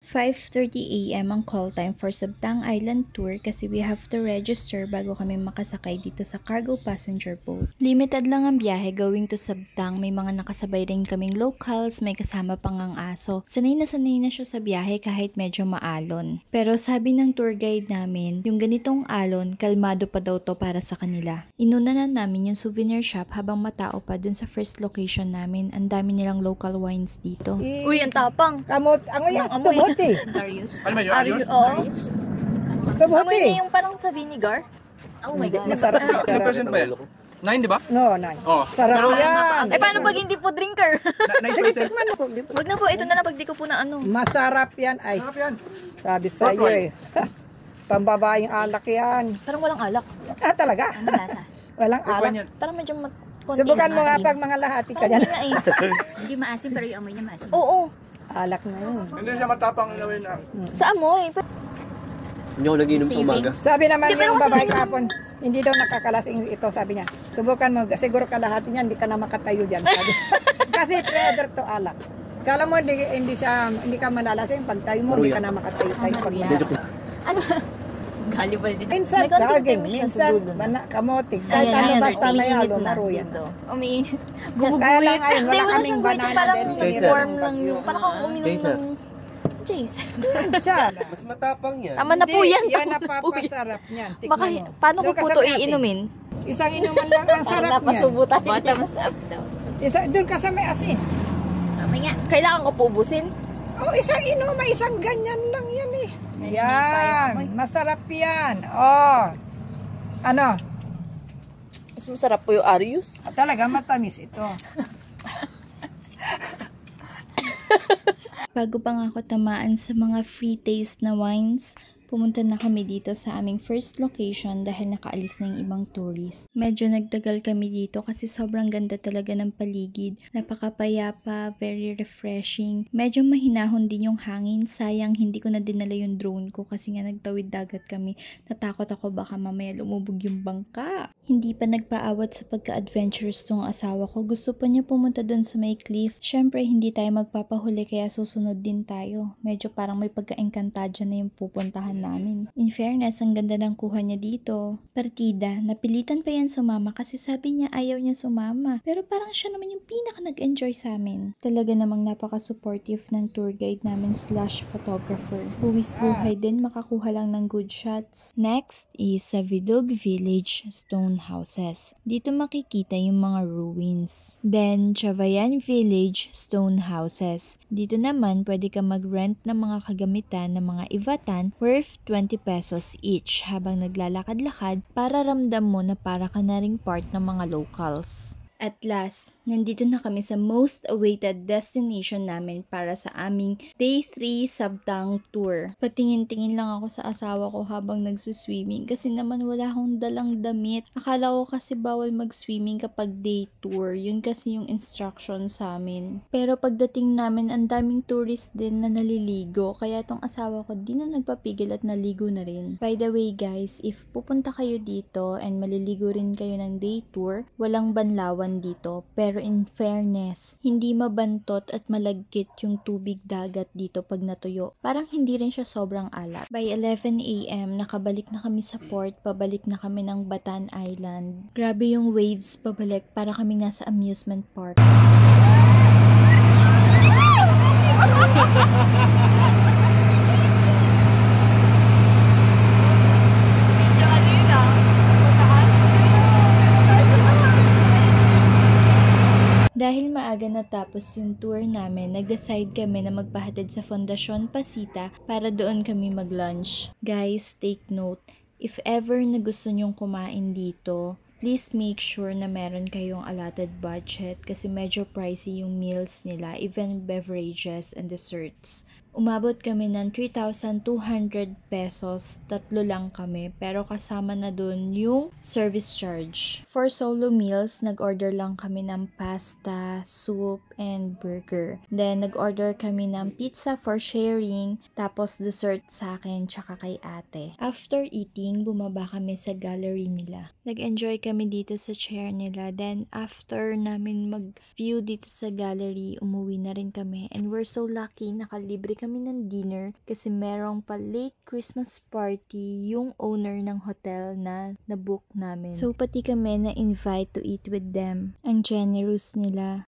5:30 AM ang call time for Sabtang Island Tour kasi we have to register bago kami makasakay dito sa cargo passenger boat. Limited lang ang biyahe going to Sabtang. May mga nakasabay rin kaming locals, may kasama pang ang aso. Sanay na siya sa biyahe kahit medyo maalon. Pero sabi ng tour guide namin, yung ganitong alon, kalmado pa daw to para sa kanila. Inuna na namin yung souvenir shop habang matao pa dun sa first location namin. Ang dami nilang local wines dito. Uy, ang tapang. Kamot, ang yan, tuboti. Darius. Ano ba yun? Arius? Oo. Tuboti. Amoy na yung parang sa vinegar. Oh my God. Masarap. Ano percent ba yan? 9, di ba? No, no. Oh. Sarap Pero- yan. Eh, paano pag hindi po drinker? 9%. Tikman mo. Wag na po, ito na lang pag di ko po na ano. Masarap yan. Ay, Sarap yan. sabi sa'yo eh. Pambabaeng alak yan. Parang walang alak. Ah, talaga? Ano lasa? Walang Kukuha alak. niyan. Parang medyo konti. Subukan mo nga maasim. pag mga lahati ka Parang yan. hindi nga eh. Hindi maasim pero yung amoy niya maasim. Oo. Alak na yun. Hindi siya matapang in a way na. Sa amoy. Hindi ako nag-inom sa umaga. Sabi naman Hindi, pero yung kasi babae hindi kapon, hindi daw nakakalasing ito, sabi niya. Subukan mo, siguro kalahati niyan, hindi ka na makatayo dyan. Sabi. Kasi pre-order to alak. Kala mo, hindi ka malalasing, pag tayo mo, hindi ka na makatayo tayo. Pag Ano? Gali ba din? minsan May konting daging, tamis siya minsan siguro. kamote. Kahit Ayan, ano, ayan, basta may umiinit halo, na maruyan. dito. Umiinit. Kaya lang ayun, Hindi, wala wala kaming siyang guhit, banana parang din. Jason. warm lang yung, parang ako uminom Jason. ng Jace. Siya. Mas matapang yan. Tama na po yan. Yan tama na po yan. napapasarap niyan. Baka, Tikman mo. paano ko Doon ka po sa ito may asin. iinumin? Isang inuman lang ang sarap niyan. Napasubo tayo. Bottoms up daw. Doon ka sa may asin. Mamay nga. Kailangan ko po ubusin? Oh, isang inuman, isang ganyan lang yan eh. Yan, masarap yan. Oh. Ano? Mas masarap po yung Arius. Talaga matamis ito. Bago pa nga ako tamaan sa mga free taste na wines, pumunta na kami dito sa aming first location dahil nakaalis na yung ibang tourist. Medyo nagtagal kami dito kasi sobrang ganda talaga ng paligid. Napakapayapa, very refreshing. Medyo mahinahon din yung hangin. Sayang hindi ko na dinala yung drone ko kasi nga nagtawid dagat kami. Natakot ako baka mamaya lumubog yung bangka. Hindi pa nagpaawat sa pagka-adventurous tong asawa ko. Gusto pa niya pumunta dun sa may cliff. Syempre, hindi tayo magpapahuli kaya susunod din tayo. Medyo parang may pagka-Encantadia na yung pupuntahan namin. In fairness, ang ganda ng kuha niya dito. Partida, napilitan pa yan sumama kasi sabi niya ayaw niya sumama. Pero parang siya naman yung pinaka nag-enjoy sa amin. Talaga namang napaka-supportive ng tour guide namin / photographer. Buwis buhay din, makakuha lang ng good shots. Next is sa Vidug Village Stone Houses. Dito makikita yung mga ruins. Then, Chavayan Village Stone Houses. Dito naman pwede ka mag-rent ng mga kagamitan ng mga ivatan worth 20 pesos each habang naglalakad-lakad para ramdam mo na para ka na ring part ng mga locals. At last, nandito na kami sa most awaited destination namin para sa aming Day 3 Sabtang Tour. Patingin-tingin lang ako sa asawa ko habang nagsuswimming kasi naman wala akong dalang damit. Akala ko kasi bawal mag-swimming kapag day tour. Yun kasi yung instruction sa amin. Pero pagdating namin, ang daming tourist din na naliligo. Kaya tong asawa ko di na nagpapigil at naligo na rin. By the way guys, if pupunta kayo dito and maliligo rin kayo ng day tour, walang banlawan dito, pero in fairness, hindi mabantot at malagkit yung tubig dagat dito pag natuyo. Parang hindi rin siya sobrang alat. By 11 AM, nakabalik na kami sa port, pabalik na kami ng Batan Island. Grabe yung waves pabalik, para kaming nasa amusement park. Dahil maaga natapos yung tour namin, nag-decide kami na magpahatid sa Fondasyon Pasita para doon kami mag-lunch. Guys, take note, if ever na gusto nyong kumain dito, please make sure na meron kayong allotted budget kasi medyo pricey yung meals nila, even beverages and desserts. Umabot kami ng 3,200 pesos, 3 lang kami, pero kasama na dun yung service charge. For solo meals, nag-order lang kami ng pasta, soup, and burger. Then, nag-order kami ng pizza for sharing, tapos dessert sa akin, tsaka kay ate. After eating, bumaba kami sa gallery nila. Nag-enjoy kami dito sa chair nila. Then, after namin mag-view dito sa gallery, umuwi na rin kami. And we're so lucky, nakalibre kami kami ng dinner kasi merong pa late Christmas party yung owner ng hotel na nabook namin. So pati kami na invite to eat with them. Ang generous nila.